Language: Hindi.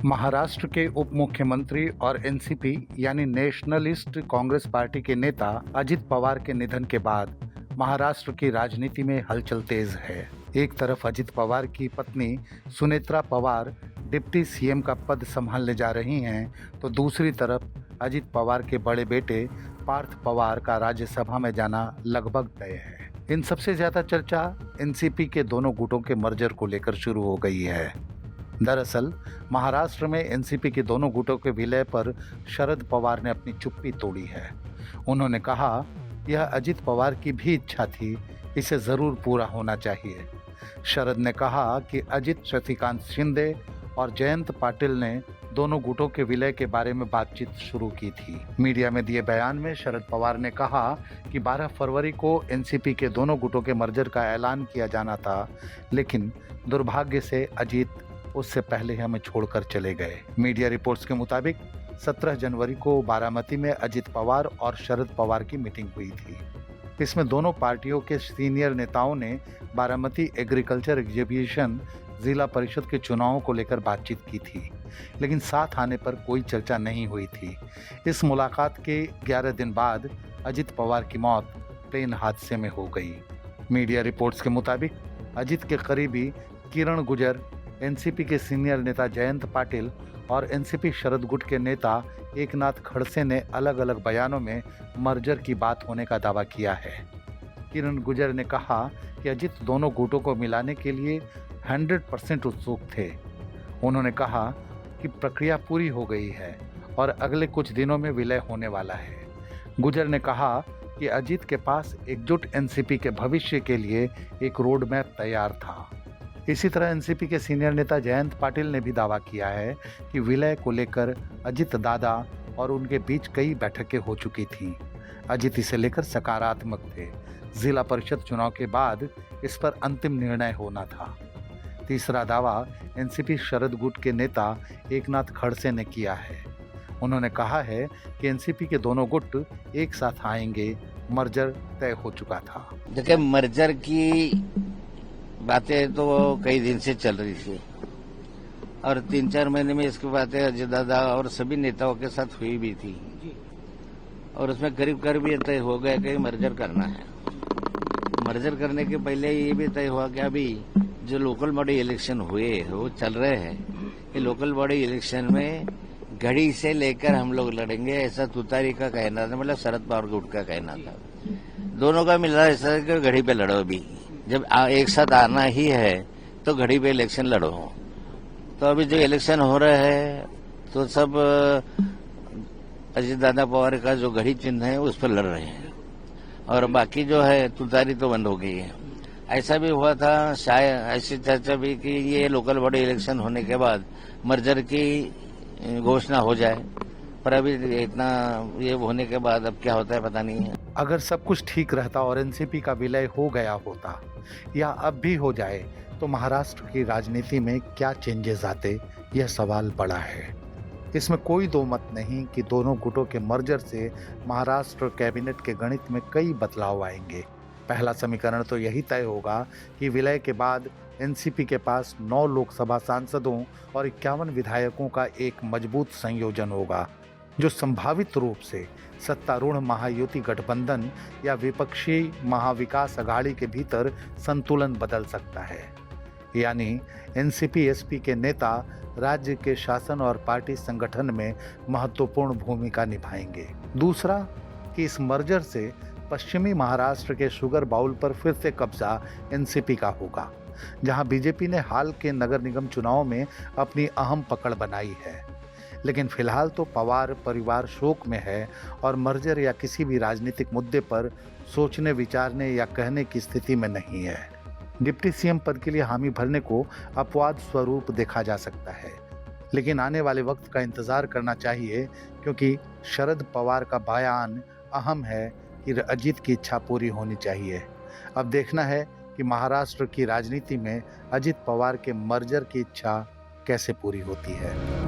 महाराष्ट्र के उप मुख्यमंत्री और एनसीपी यानी नेशनलिस्ट कांग्रेस पार्टी के नेता अजित पवार के निधन के बाद महाराष्ट्र की राजनीति में हलचल तेज है। एक तरफ अजित पवार की पत्नी सुनेत्रा पवार डिप्टी सीएम का पद संभालने जा रही हैं, तो दूसरी तरफ अजित पवार के बड़े बेटे पार्थ पवार का राज्यसभा में जाना लगभग तय है। इन सबसे ज्यादा चर्चा एनसीपी के दोनों गुटों के मर्जर को लेकर शुरू हो गई है। दरअसल महाराष्ट्र में एनसीपी के दोनों गुटों के विलय पर शरद पवार ने अपनी चुप्पी तोड़ी है। उन्होंने कहा, यह अजित पवार की भी इच्छा थी, इसे जरूर पूरा होना चाहिए। शरद ने कहा कि अजित शशिकांत शिंदे और जयंत पाटिल ने दोनों गुटों के विलय के बारे में बातचीत शुरू की थी। मीडिया में दिए बयान में शरद पवार ने कहा कि 12 फरवरी को एनसीपी के दोनों गुटों के मर्जर का ऐलान किया जाना था, लेकिन दुर्भाग्य से अजित उससे पहले हमें छोड़कर चले गए। मीडिया रिपोर्ट्स के मुताबिक 17 जनवरी को बारामती में अजित पवार और शरद पवार की मीटिंग हुई थी। इसमें दोनों पार्टियों के सीनियर नेताओं ने बारामती एग्रीकल्चर एग्जीबिशन जिला परिषद के चुनावों को लेकर बातचीत की थी, लेकिन साथ आने पर कोई चर्चा नहीं हुई थी। इस मुलाकात के 11 दिन बाद अजित पवार की मौत ट्रेन हादसे में हो गई। मीडिया रिपोर्ट्स के मुताबिक अजित के करीबी किरण गुजर, एनसीपी के सीनियर नेता जयंत पाटिल और एनसीपी शरद गुट के नेता एकनाथ खड़से ने अलग अलग बयानों में मर्जर की बात होने का दावा किया है। किरण गुजर ने कहा कि अजित दोनों गुटों को मिलाने के लिए 100% उत्सुक थे। उन्होंने कहा कि प्रक्रिया पूरी हो गई है और अगले कुछ दिनों में विलय होने वाला है। गुजर ने कहा कि अजित के पास एकजुट एनसीपी के भविष्य के लिए एक रोड मैप तैयार था। इसी तरह एनसीपी के सीनियर नेता जयंत पाटिल ने भी दावा किया है कि विलय को लेकर अजित दादा और उनके बीच कई बैठकें हो चुकी थीं। अजित इसे लेकर सकारात्मक थे। जिला परिषद चुनाव के बाद इस पर अंतिम निर्णय होना था। तीसरा दावा एनसीपी शरद गुट के नेता एकनाथ खड़से ने किया है। उन्होंने कहा है कि एनसीपी के दोनों गुट एक साथ आएंगे, मर्जर तय हो चुका था। देखिए, मर्जर की बातें तो कई दिन से चल रही थी और 3-4 महीने में इसकी बातें अजय दादा और सभी नेताओं के साथ हुई भी थी और उसमें करीब करीब ये तय हो गया कि मर्जर करना है। मर्जर करने के पहले ये भी तय हुआ कि अभी जो लोकल बॉडी इलेक्शन हुए वो चल रहे हैं, ये लोकल बॉडी इलेक्शन में घड़ी से लेकर हम लोग लड़ेंगे, ऐसा तुतारी का कहना था, मतलब शरद पवार गुट का कहना था। दोनों का मिल रहा है ऐसा कि घड़ी पे लड़ो। अभी जब एक साथ आना ही है तो घड़ी पे इलेक्शन लड़ो। तो अभी जो इलेक्शन हो रहे हैं तो सब अजित दादा पवार का जो घड़ी चिन्ह है उस पर लड़ रहे हैं और बाकी जो है तुतारी तो बंद हो गई है। ऐसा भी हुआ था, शायद ऐसी चर्चा भी कि ये लोकल बॉडी इलेक्शन होने के बाद मर्जर की घोषणा हो जाए, पर अभी इतना ये होने के बाद अब क्या होता है पता नहीं है। अगर सब कुछ ठीक रहता और एनसीपी का विलय हो गया होता या अब भी हो जाए तो महाराष्ट्र की राजनीति में क्या चेंजेस आते, यह सवाल बड़ा है। इसमें कोई दो मत नहीं कि दोनों गुटों के मर्जर से महाराष्ट्र कैबिनेट के गणित में कई बदलाव आएंगे। पहला समीकरण तो यही तय होगा कि विलय के बाद एनसीपी के पास 9 लोकसभा सांसदों और 51 विधायकों का एक मजबूत संयोजन होगा, जो संभावित रूप से सत्तारूढ़ महायुति गठबंधन या विपक्षी महाविकास अघाड़ी के भीतर संतुलन बदल सकता है। यानी एनसीपी एसपी के नेता राज्य के शासन और पार्टी संगठन में महत्वपूर्ण भूमिका निभाएंगे। दूसरा कि इस मर्जर से पश्चिमी महाराष्ट्र के शुगर बाउल पर फिर से कब्जा एनसीपी का होगा, जहां बीजेपी ने हाल के नगर निगम चुनाव में अपनी अहम पकड़ बनाई है। लेकिन फिलहाल तो पवार परिवार शोक में है और मर्जर या किसी भी राजनीतिक मुद्दे पर सोचने, विचारने या कहने की स्थिति में नहीं है। डिप्टी सीएम पद के लिए हामी भरने को अपवाद स्वरूप देखा जा सकता है, लेकिन आने वाले वक्त का इंतजार करना चाहिए, क्योंकि शरद पवार का बयान अहम है कि अजित की इच्छा पूरी होनी चाहिए। अब देखना है कि महाराष्ट्र की राजनीति में अजित पवार के मर्जर की इच्छा कैसे पूरी होती है।